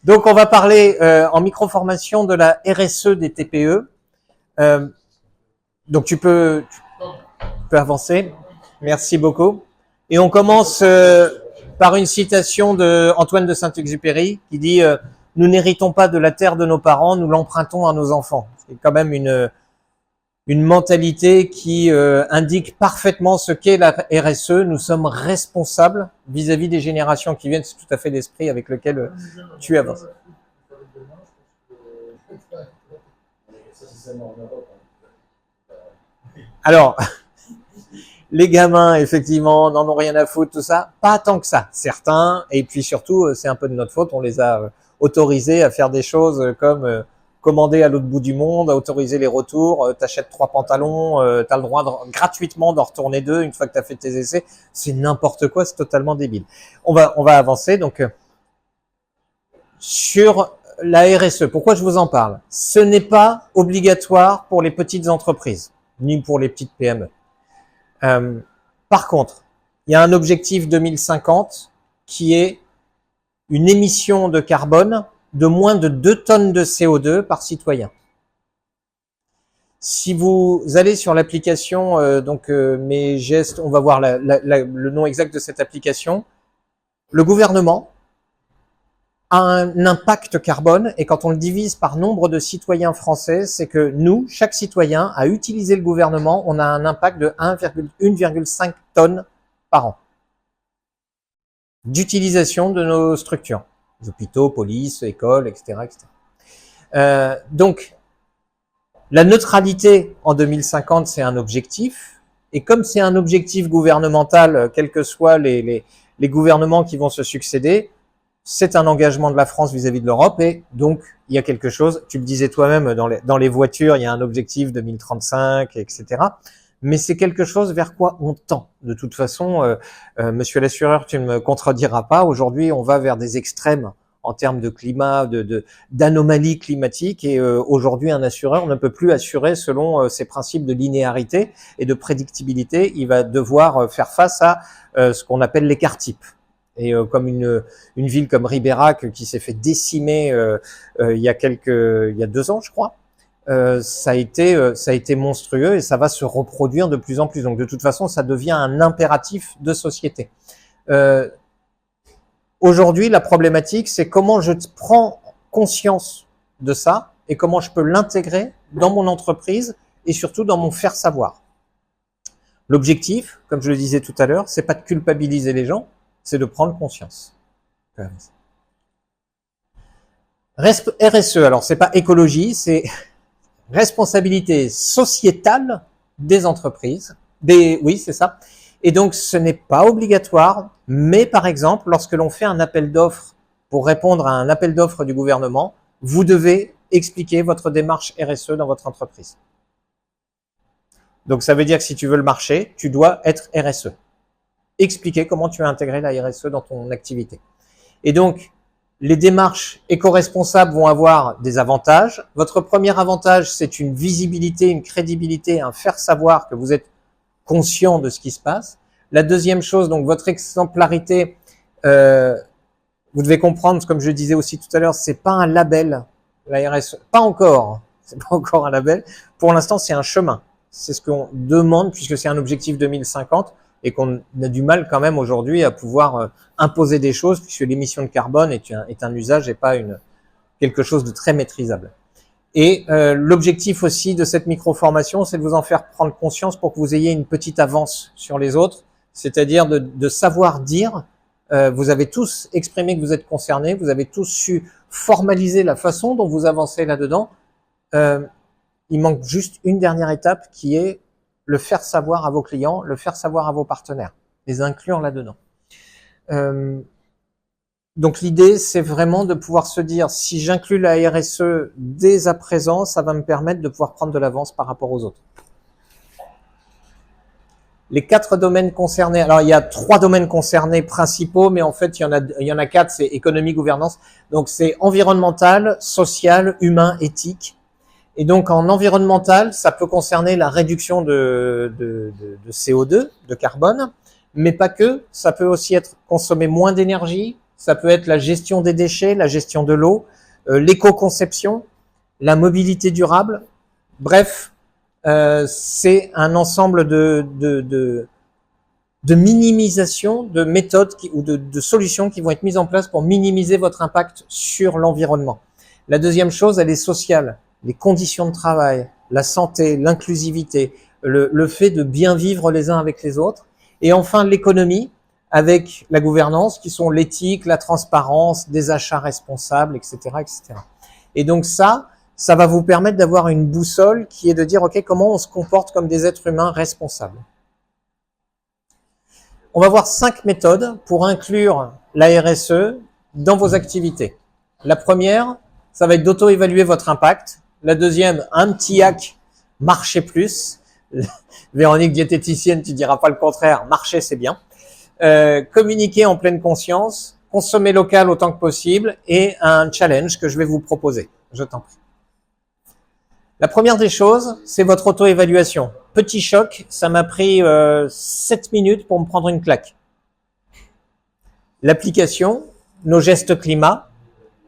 Donc, on va parler en microformation de la RSE des TPE. Donc, tu peux avancer. Merci beaucoup. Et on commence par une citation de Antoine de Saint-Exupéry qui dit nous n'héritons pas de la terre de nos parents, nous l'empruntons à nos enfants. C'est quand même une mentalité qui indique parfaitement ce qu'est la RSE. Nous sommes responsables vis-à-vis des générations qui viennent. C'est tout à fait l'esprit avec lequel tu avances. Alors, les gamins, effectivement, n'en ont rien à foutre, tout ça. Pas tant que ça, certains. Et puis surtout, c'est un peu de notre faute. On les a autorisés à faire des choses comme commander à l'autre bout du monde, à autoriser les retours. T'achètes 3 pantalons, t'as le droit gratuitement d'en retourner 2 une fois que t'as fait tes essais. C'est n'importe quoi, c'est totalement débile. On va avancer. Donc, sur la RSE, pourquoi je vous en parle? Ce n'est pas obligatoire pour les petites entreprises, ni pour les petites PME. Par contre, il y a un objectif 2050 qui est une émission de carbone de moins de 2 tonnes de CO2 par citoyen. Si vous allez sur l'application, mes gestes, on va voir le nom exact de cette application. Le gouvernement a un impact carbone, et quand on le divise par nombre de citoyens français, c'est que nous, chaque citoyen, à utiliser le gouvernement, on a un impact de 1,5 tonnes par an d'utilisation de nos structures, les hôpitaux, police, écoles, etc., etc. Donc, la neutralité en 2050, c'est un objectif, et comme c'est un objectif gouvernemental, quels que soient les gouvernements qui vont se succéder, c'est un engagement de la France vis-à-vis de l'Europe, et donc il y a quelque chose, tu le disais toi-même, dans les voitures, il y a un objectif 2035, etc. Mais c'est quelque chose vers quoi on tend. De toute façon, monsieur l'assureur, tu ne me contrediras pas, aujourd'hui on va vers des extrêmes en termes de climat, d'anomalies climatiques, et aujourd'hui un assureur ne peut plus assurer selon ses principes de linéarité et de prédictibilité, il va devoir faire face à ce qu'on appelle l'écart type. Et comme une ville comme Ribérac qui s'est fait décimer il y a 2 ans, je crois, ça a été monstrueux, et ça va se reproduire de plus en plus. Donc de toute façon, ça devient un impératif de société. Aujourd'hui, la problématique, c'est comment je prends conscience de ça et comment je peux l'intégrer dans mon entreprise et surtout dans mon faire savoir. L'objectif, comme je le disais tout à l'heure, c'est pas de culpabiliser les gens, c'est de prendre conscience. RSE, alors c'est pas écologie, c'est responsabilité sociétale des entreprises. Oui, c'est ça. Et donc, ce n'est pas obligatoire, mais par exemple, lorsque l'on fait un appel d'offres pour répondre à un appel d'offres du gouvernement, vous devez expliquer votre démarche RSE dans votre entreprise. Donc, ça veut dire que si tu veux le marché, tu dois être RSE. Expliquer comment tu as intégré la RSE dans ton activité. Et donc, les démarches éco-responsables vont avoir des avantages. Votre premier avantage, c'est une visibilité, une crédibilité, un faire savoir que vous êtes conscient de ce qui se passe. La deuxième chose, donc votre exemplarité, vous devez comprendre, comme je disais aussi tout à l'heure, c'est pas un label, la RSE. Pas encore. C'est pas encore un label. Pour l'instant, c'est un chemin. C'est ce qu'on demande puisque c'est un objectif 2050. Et qu'on a du mal quand même aujourd'hui à pouvoir imposer des choses, puisque l'émission de carbone est un usage et pas quelque chose de très maîtrisable. Et l'objectif aussi de cette micro-formation, c'est de vous en faire prendre conscience pour que vous ayez une petite avance sur les autres, c'est-à-dire de savoir dire, vous avez tous exprimé que vous êtes concernés, vous avez tous su formaliser la façon dont vous avancez là-dedans. Il manque juste une dernière étape qui est le faire savoir à vos clients, le faire savoir à vos partenaires, les inclure là-dedans. Donc l'idée, c'est vraiment de pouvoir se dire, si j'inclus la RSE dès à présent, ça va me permettre de pouvoir prendre de l'avance par rapport aux autres. Les 4 domaines concernés, alors il y a 3 domaines concernés principaux, mais en fait il y en a 4, c'est économie, gouvernance. Donc c'est environnemental, social, humain, éthique. Et donc, en environnemental, ça peut concerner la réduction de CO2, de carbone, mais pas que. Ça peut aussi être consommer moins d'énergie, ça peut être la gestion des déchets, la gestion de l'eau, l'éco-conception, la mobilité durable. Bref, c'est un ensemble de minimisation, de méthodes ou de solutions qui vont être mises en place pour minimiser votre impact sur l'environnement. La deuxième chose, elle est sociale. Les conditions de travail, la santé, l'inclusivité, le fait de bien vivre les uns avec les autres. Et enfin, l'économie, avec la gouvernance, qui sont l'éthique, la transparence, des achats responsables, etc., etc. Et donc ça va vous permettre d'avoir une boussole qui est de dire, OK, comment on se comporte comme des êtres humains responsables. On va voir 5 méthodes pour inclure la RSE dans vos activités. La première, ça va être d'auto-évaluer votre impact. La deuxième, un petit hack, marcher plus. Véronique, diététicienne, tu diras pas le contraire, marcher c'est bien. Communiquer en pleine conscience, consommer local autant que possible et un challenge que je vais vous proposer. Je t'en prie. La première des choses, c'est votre auto-évaluation. Petit choc, ça m'a pris 7 minutes pour me prendre une claque. L'application, Nos gestes climat,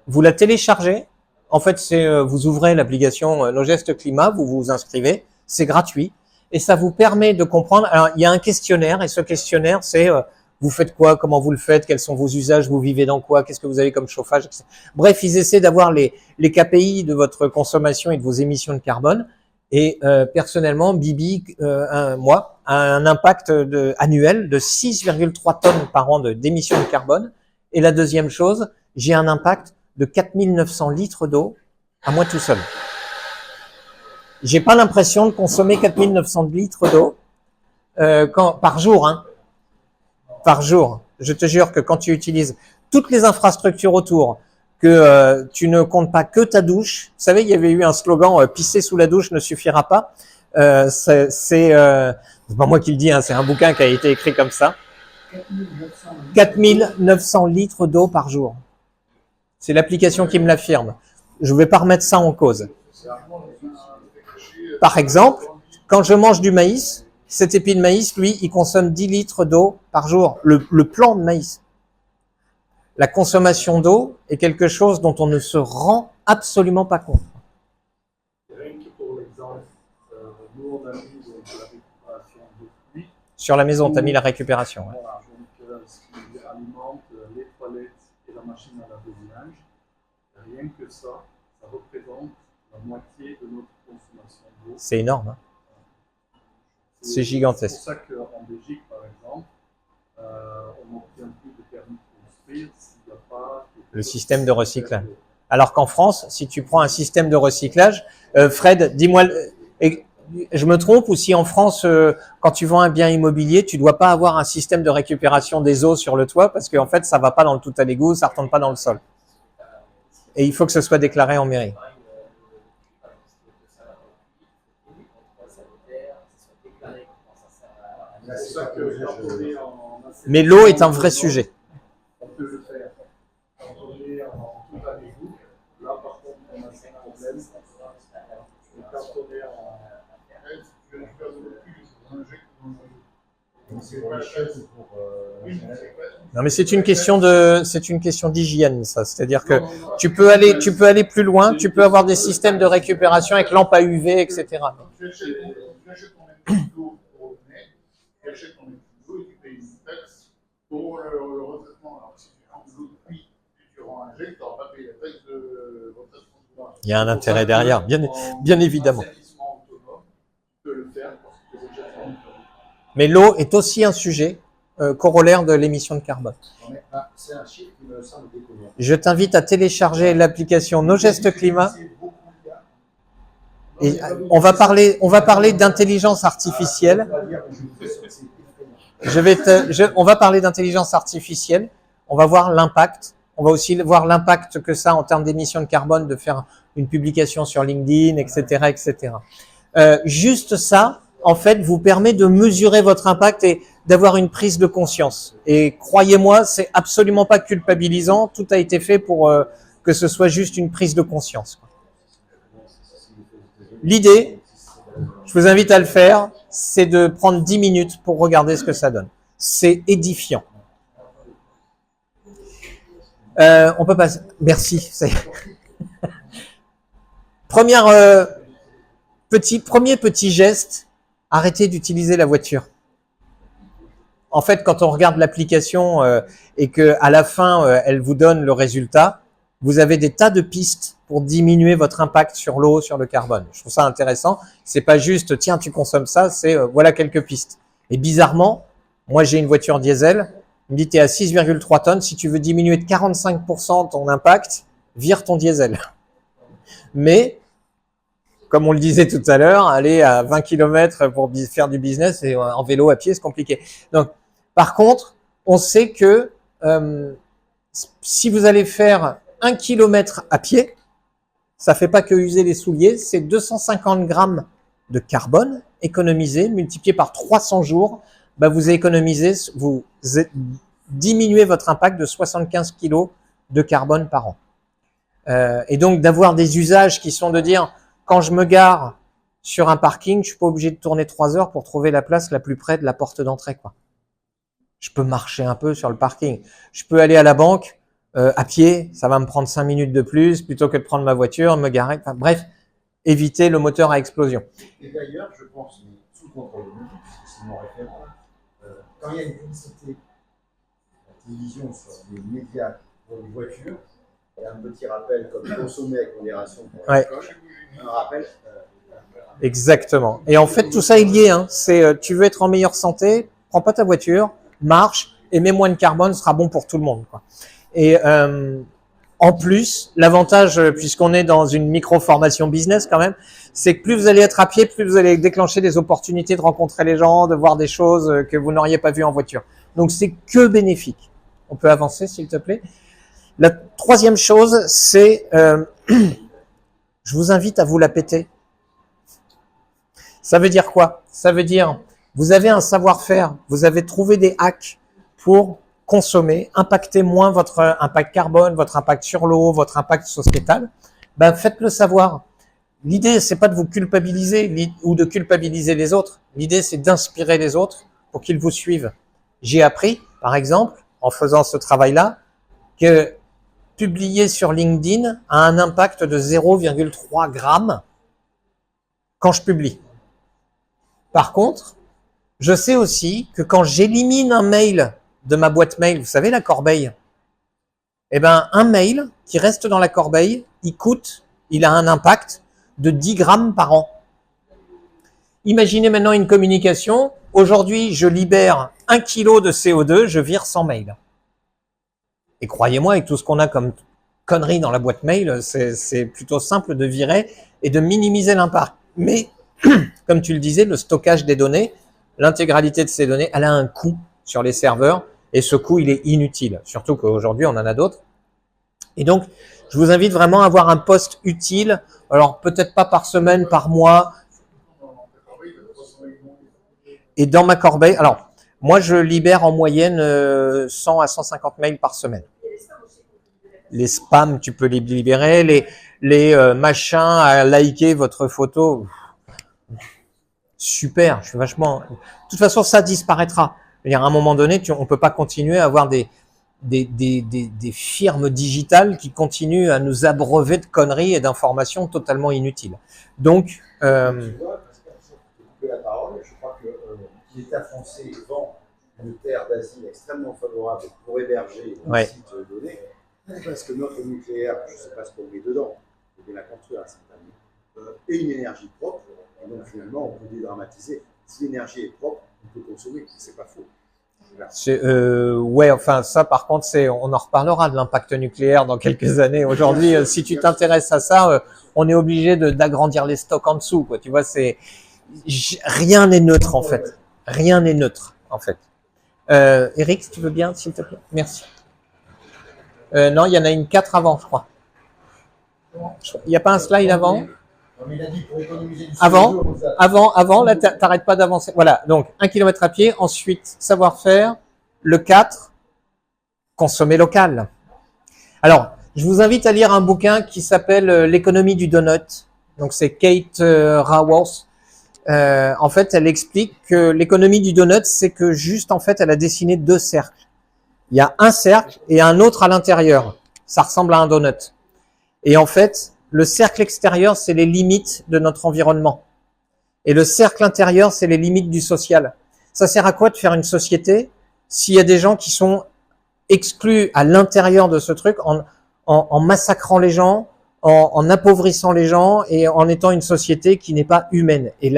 vous la téléchargez. En fait, vous ouvrez l'application Nos gestes climat, vous vous inscrivez, c'est gratuit et ça vous permet de comprendre. Alors, il y a un questionnaire et ce questionnaire, c'est vous faites quoi, comment vous le faites, quels sont vos usages, vous vivez dans quoi, qu'est-ce que vous avez comme chauffage, etc. Bref, ils essaient d'avoir les KPI de votre consommation et de vos émissions de carbone. Et personnellement, Bibi, moi, a un impact annuel de 6,3 tonnes par an d'émissions de carbone. Et la deuxième chose, j'ai un impact de 4900 litres d'eau à moi tout seul. J'ai pas l'impression de consommer 4900 litres d'eau par jour, hein. Par jour. Je te jure que quand tu utilises toutes les infrastructures autour, que tu ne comptes pas que ta douche. Vous savez, il y avait eu un slogan pisser sous la douche ne suffira pas. C'est pas moi qui le dis, hein, c'est un bouquin qui a été écrit comme ça. 4900 litres d'eau par jour. C'est l'application qui me l'affirme. Je ne vais pas remettre ça en cause. Par exemple, quand je mange du maïs, cet épi de maïs, lui, il consomme 10 litres d'eau par jour. Le plant de maïs. La consommation d'eau est quelque chose dont on ne se rend absolument pas compte. Rien que pour l'exemple, nous on a mis la récupération de pluie. Sur la maison, tu as mis la récupération. Ouais. Voilà, donc ce qui alimente les toilettes et la machine à laver le linge, rien que ça représente la moitié de notre consommation d'eau. C'est énorme. Hein. C'est gigantesque. C'est pour ça qu'en Belgique, par exemple, on n'obtient plus de permis de construire s'il n'y a pas le système de recyclage. Alors qu'en France, si tu prends un système de recyclage, Fred, dis-moi, je me trompe ou si en France, quand tu vends un bien immobilier, tu dois pas avoir un système de récupération des eaux sur le toit parce qu'en fait, ça va pas dans le tout à l'égout, ça retombe pas dans le sol. Et il faut que ce soit déclaré en mairie. Mais l'eau est un vrai sujet. On peut le faire. Quand on est en tout à l'égout, là par contre on a ce problème. Et quand on est en... Non mais c'est une question d'hygiène ça, c'est-à-dire que tu peux aller plus loin, tu peux avoir des systèmes de récupération avec lampe à UV, etc. Tu achètes ton d'eau au robinet, tu achètes ton d'eau et tu payes une taxe pour le retraitement. Alors si tu prends de l'eau de pluie et tu rends un jet, tu n'auras pas payé la taxe de retraitement. Il y a un intérêt derrière, bien évidemment. Mais l'eau est aussi un sujet corollaire de l'émission de carbone. C'est un chiffre qui me semble découvert. Je t'invite à télécharger l'application Nos gestes climat. Et on va parler d'intelligence artificielle. On va parler d'intelligence artificielle. On va voir l'impact. On va aussi voir l'impact que ça en termes d'émissions de carbone, de faire une publication sur LinkedIn, etc., etc. Juste ça, en fait, vous permet de mesurer votre impact et d'avoir une prise de conscience. Et croyez-moi, c'est absolument pas culpabilisant. Tout a été fait pour que ce soit juste une prise de conscience. L'idée, je vous invite à le faire, c'est de prendre 10 minutes pour regarder ce que ça donne. C'est édifiant. On peut passer. Merci. Premier petit geste, arrêtez d'utiliser la voiture. En fait, quand on regarde l'application et que à la fin elle vous donne le résultat, vous avez des tas de pistes pour diminuer votre impact sur l'eau, sur le carbone. Je trouve ça intéressant. C'est pas juste tiens tu consommes ça, c'est voilà quelques pistes. Et bizarrement, moi j'ai une voiture diesel. Il me dit, tu es à 6,3 tonnes. Si tu veux diminuer de 45% ton impact, vire ton diesel. Mais, comme on le disait tout à l'heure, aller à 20 km pour faire du business et en vélo à pied, c'est compliqué. Donc, par contre, on sait que si vous allez faire 1 km à pied, ça fait pas que user les souliers, c'est 250 grammes de carbone économisé, multiplié par 300 jours. Bah, vous économisez, vous diminuez votre impact de 75 kg de carbone par an. Et donc d'avoir des usages qui sont de dire, quand je me gare sur un parking, je suis pas obligé de tourner 3 heures pour trouver la place la plus près de la porte d'entrée, quoi. Je peux marcher un peu sur le parking. Je peux aller à la banque à pied, ça va me prendre 5 minutes de plus plutôt que de prendre ma voiture, me garer. Enfin, bref, éviter le moteur à explosion. Et d'ailleurs, je pense, mais sous contrôle de nous, c'est mon référent, quand il y a une publicité, la télévision sur les médias pour les voitures, il y a un petit rappel comme consommer avec modération pour l'alcool, un rappel. Exactement. Et en fait, tout ça est lié. Hein. C'est tu veux être en meilleure santé, prends pas ta voiture, marche, émets moins de carbone, ce sera bon pour tout le monde, quoi. Et en plus, l'avantage, puisqu'on est dans une micro-formation business quand même, c'est que plus vous allez être à pied, plus vous allez déclencher des opportunités de rencontrer les gens, de voir des choses que vous n'auriez pas vues en voiture. Donc, c'est que bénéfique. On peut avancer, s'il te plaît. La troisième chose, c'est, je vous invite à vous la péter. Ça veut dire quoi? Ça veut dire, vous avez un savoir-faire, vous avez trouvé des hacks pour consommer, impacter moins votre impact carbone, votre impact sur l'eau, votre impact sociétal. Ben, faites-le savoir. L'idée, c'est pas de vous culpabiliser ou de culpabiliser les autres. L'idée, c'est d'inspirer les autres pour qu'ils vous suivent. J'ai appris, par exemple, en faisant ce travail-là, que publier sur LinkedIn a un impact de 0,3 grammes quand je publie. Par contre, je sais aussi que quand j'élimine un mail de ma boîte mail, vous savez, la corbeille, eh ben, un mail qui reste dans la corbeille, il a un impact de 10 grammes par an. Imaginez maintenant une communication. Aujourd'hui, je libère 1 kg de CO2, je vire 100 mails. Et croyez-moi, avec tout ce qu'on a comme conneries dans la boîte mail, c'est plutôt simple de virer et de minimiser l'impact. Mais, comme tu le disais, le stockage des données, l'intégralité de ces données, elle a un coût sur les serveurs et ce coût, il est inutile. Surtout qu'aujourd'hui, on en a d'autres. Et donc, je vous invite vraiment à avoir un poste utile. Alors, peut-être pas par semaine, par mois. Et dans ma corbeille, alors, moi, je libère en moyenne 100 à 150 mails par semaine. Les spams, tu peux les libérer. Les machins à liker votre photo. Super, je suis vachement... De toute façon, ça disparaîtra. À un moment donné, on peut pas continuer à avoir des firmes digitales qui continuent à nous abreuver de conneries et d'informations totalement inutiles. Donc, Tu vois, Pascal, je vais couper la parole. Je crois que l'État français vend une terre d'asile extrêmement favorable pour héberger un site donné, parce que notre nucléaire, je ne sais pas ce qu'on met dedans, il faut bien la construire à cette année, et une énergie propre. Et donc finalement, on peut dédramatiser. Si l'énergie est propre, on peut consommer. C'est pas faux. Ouais, enfin ça par contre on en reparlera de l'impact nucléaire dans quelques années. Aujourd'hui, si tu t'intéresses à ça, on est obligé d'agrandir les stocks en dessous, quoi. Tu vois, rien n'est neutre en fait. Rien n'est neutre en fait. Eric, si tu veux bien, s'il te plaît. Merci. Non, il y en a une 4 avant, je crois. Il n'y a pas un slide avant? Avant, là, t'arrêtes pas d'avancer. Voilà, donc 1 km à pied, ensuite savoir-faire, le 4, consommer local. Alors, je vous invite à lire un bouquin qui s'appelle L'économie du donut. Donc c'est Kate Raworth. En fait, elle explique que l'économie du donut, c'est que juste en fait, elle a dessiné 2 cercles. Il y a un cercle et un autre à l'intérieur. Ça ressemble à un donut. Et en fait, le cercle extérieur, c'est les limites de notre environnement. Et le cercle intérieur, c'est les limites du social. Ça sert à quoi de faire une société s'il y a des gens qui sont exclus à l'intérieur de ce truc en massacrant les gens, en appauvrissant les gens et en étant une société qui n'est pas humaine. Et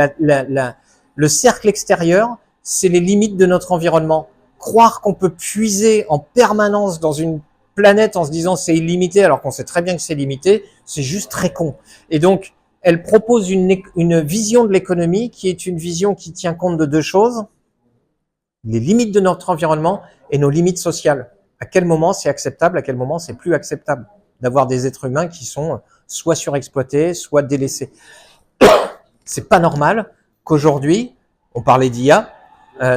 le cercle extérieur, c'est les limites de notre environnement. Croire qu'on peut puiser en permanence dans une planète en se disant c'est illimité alors qu'on sait très bien que c'est limité, c'est juste très con. Et donc, elle propose une vision de l'économie qui est une vision qui tient compte de deux choses, les limites de notre environnement et nos limites sociales. À quel moment c'est acceptable, à quel moment c'est plus acceptable d'avoir des êtres humains qui sont soit surexploités, soit délaissés. C'est pas normal qu'aujourd'hui, on parlait d'IA,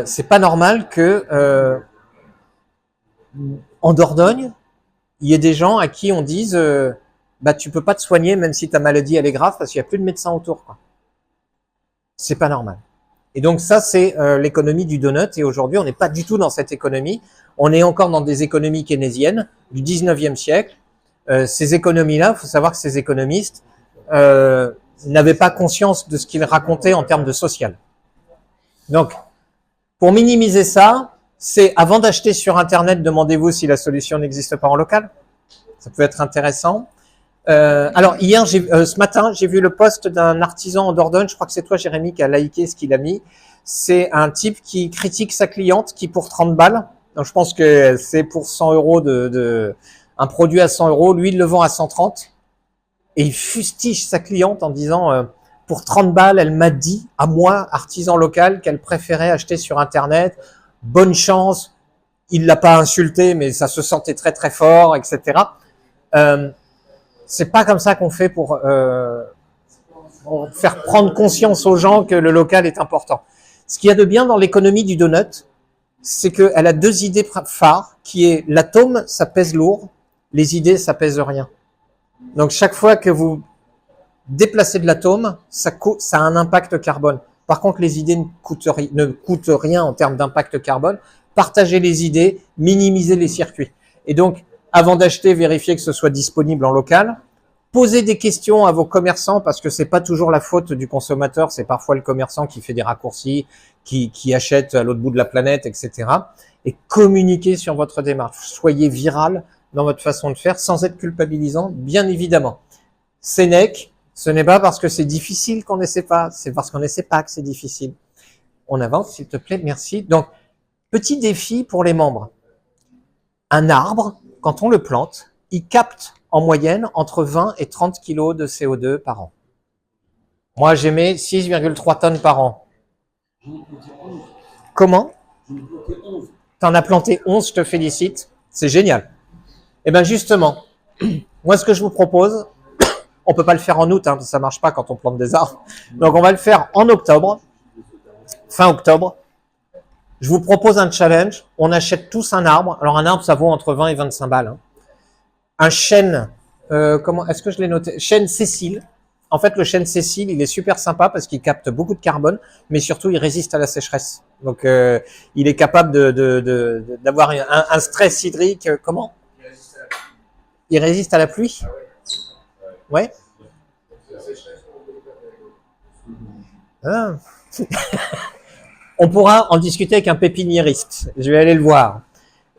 c'est pas normal que en Dordogne, il y ait des gens à qui on dise bah tu peux pas te soigner même si ta maladie elle est grave parce qu'il y a plus de médecins autour, quoi. C'est pas normal. Et donc ça c'est l'économie du donut et aujourd'hui on n'est pas du tout dans cette économie. On est encore dans des économies keynésiennes du 19e siècle. Ces économies-là, il faut savoir que ces économistes n'avaient pas conscience de ce qu'ils racontaient en termes de social. Donc, pour minimiser ça, c'est avant d'acheter sur Internet, demandez-vous si la solution n'existe pas en local. Ça peut être intéressant. Alors hier, ce matin, j'ai vu le post d'un artisan en Dordogne. Je crois que c'est toi, Jérémy, qui a liké ce qu'il a mis. C'est un type qui critique sa cliente qui pour 30 balles. Donc je pense que c'est pour 100 euros un produit à 100 euros. Lui, il le vend à 130 et il fustige sa cliente en disant pour 30 balles, elle m'a dit à moi, artisan local, qu'elle préférait acheter sur Internet. Bonne chance. Il l'a pas insulté, mais ça se sentait très très fort, etc. C'est pas comme ça qu'on fait pour faire prendre conscience aux gens que le local est important. Ce qu'il y a de bien dans l'économie du donut, c'est qu'elle a deux idées phares, qui est l'atome, ça pèse lourd, les idées, ça pèse rien. Donc chaque fois que vous déplacez de l'atome, ça a un impact carbone. Par contre, les idées ne coûtent rien en termes d'impact carbone. Partagez les idées, minimisez les circuits. Et donc, avant d'acheter, vérifiez que ce soit disponible en local. Posez des questions à vos commerçants parce que c'est pas toujours la faute du consommateur, c'est parfois le commerçant qui fait des raccourcis, qui achète à l'autre bout de la planète, etc. Et communiquez sur votre démarche. Soyez viral dans votre façon de faire sans être culpabilisant, bien évidemment. Sénèque, ce n'est pas parce que c'est difficile qu'on n'essaie pas, c'est parce qu'on n'essaie pas que c'est difficile. On avance, s'il te plaît, merci. Donc, petit défi pour les membres. Un arbre, quand on le plante, il capte en moyenne entre 20 et 30 kilos de CO2 par an. Moi, j'émets 6,3 tonnes par an. Comment? T'en as planté 11, je te félicite. C'est génial. Eh ben justement, moi, ce que je vous propose, on peut pas le faire en août, hein, ça marche pas quand on plante des arbres. Donc, on va le faire en octobre, fin octobre. Je vous propose un challenge. On achète tous un arbre. Alors, un arbre, ça vaut entre 20 et 25 balles. Hein. Un chêne, est-ce que je l'ai noté? Chêne Cécile. En fait, le chêne Cécile, il est super sympa parce qu'il capte beaucoup de carbone, mais surtout, il résiste à la sécheresse. Donc, il est capable d'avoir un stress hydrique. Comment? Il résiste à la pluie? Ouais. Ah. On pourra en discuter avec un pépiniériste. Je vais aller le voir.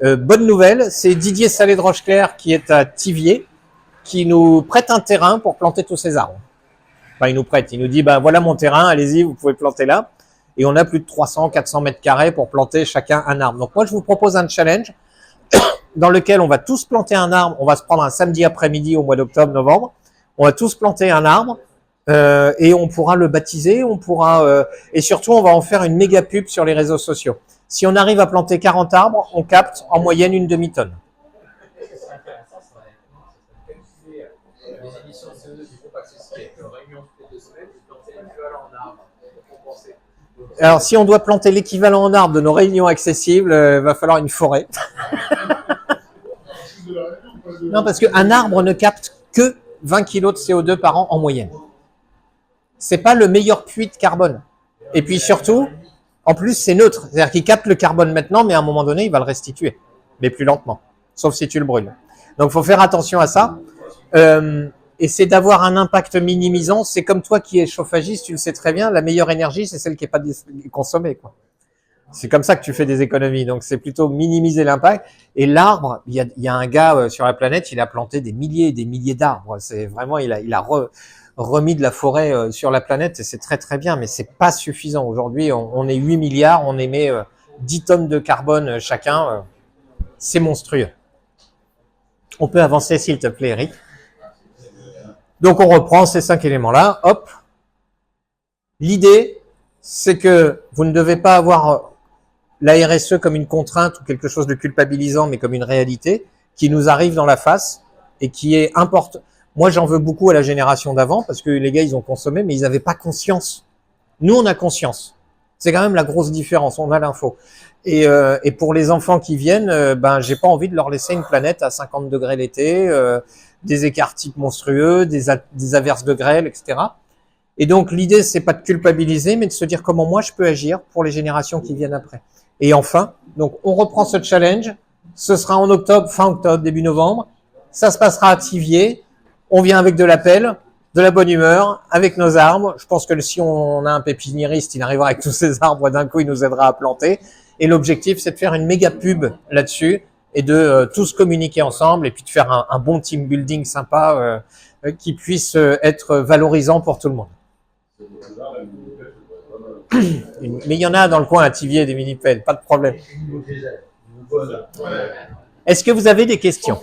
Bonne nouvelle, c'est Didier Salé de Rocheclair qui est à Thiviers, qui nous prête un terrain pour planter tous ces arbres. Enfin, il nous prête, il nous dit, ben voilà mon terrain, allez-y, vous pouvez planter là. Et on a plus de 300, 400 mètres carrés pour planter chacun un arbre. Donc moi, je vous propose un challenge dans lequel on va tous planter un arbre. On va se prendre un samedi après-midi au mois d'octobre, novembre. On va tous planter un arbre et on pourra le baptiser, et surtout, on va en faire une méga pub sur les réseaux sociaux. Si on arrive à planter 40 arbres, on capte en moyenne une demi-tonne. Alors, si on doit planter l'équivalent en arbre de nos réunions accessibles, va falloir une forêt. Non, parce qu'un arbre ne capte que 20 kg de CO2 par an en moyenne. C'est pas le meilleur puits de carbone. Et puis surtout, en plus, c'est neutre. C'est-à-dire qu'il capte le carbone maintenant, mais à un moment donné, il va le restituer. Mais plus lentement. Sauf si tu le brûles. Donc, faut faire attention à ça. Et c'est d'avoir un impact minimisant. C'est comme toi qui es chauffagiste, tu le sais très bien, la meilleure énergie, c'est celle qui n'est pas consommée, quoi. C'est comme ça que tu fais des économies. Donc, c'est plutôt minimiser l'impact. Et l'arbre, il y a un gars sur la planète, il a planté des milliers et des milliers d'arbres. C'est vraiment, il a remis de la forêt sur la planète et c'est très, très bien. Mais c'est pas suffisant. Aujourd'hui, on est 8 milliards, on émet 10 tonnes de carbone chacun. C'est monstrueux. On peut avancer, s'il te plaît, Eric. Donc, on reprend ces 5 éléments-là. Hop. L'idée, c'est que vous ne devez pas avoir la RSE comme une contrainte ou quelque chose de culpabilisant, mais comme une réalité qui nous arrive dans la face et qui est importante. Moi, j'en veux beaucoup à la génération d'avant parce que les gars, ils ont consommé, mais ils n'avaient pas conscience. Nous, on a conscience. C'est quand même la grosse différence. On a l'info. Et pour les enfants qui viennent, ben, j'ai pas envie de leur laisser une planète à 50 degrés l'été, des écarts types monstrueux, des averses de grêle, etc. Et donc, l'idée, c'est pas de culpabiliser, mais de se dire comment moi je peux agir pour les générations qui viennent après. Et enfin, donc, on reprend ce challenge. Ce sera en octobre, fin octobre, début novembre. Ça se passera à Thiviers. On vient avec de la pelle, de la bonne humeur, avec nos arbres. Je pense que si on a un pépiniériste, il arrivera avec tous ces arbres d'un coup, il nous aidera à planter. Et l'objectif, c'est de faire une méga pub là-dessus et de tous communiquer ensemble et puis de faire un bon team building sympa qui puisse être valorisant pour tout le monde. Mais il y en a dans le coin à Thiviers des mini-pelles, pas de problème. Est-ce que vous avez des questions ?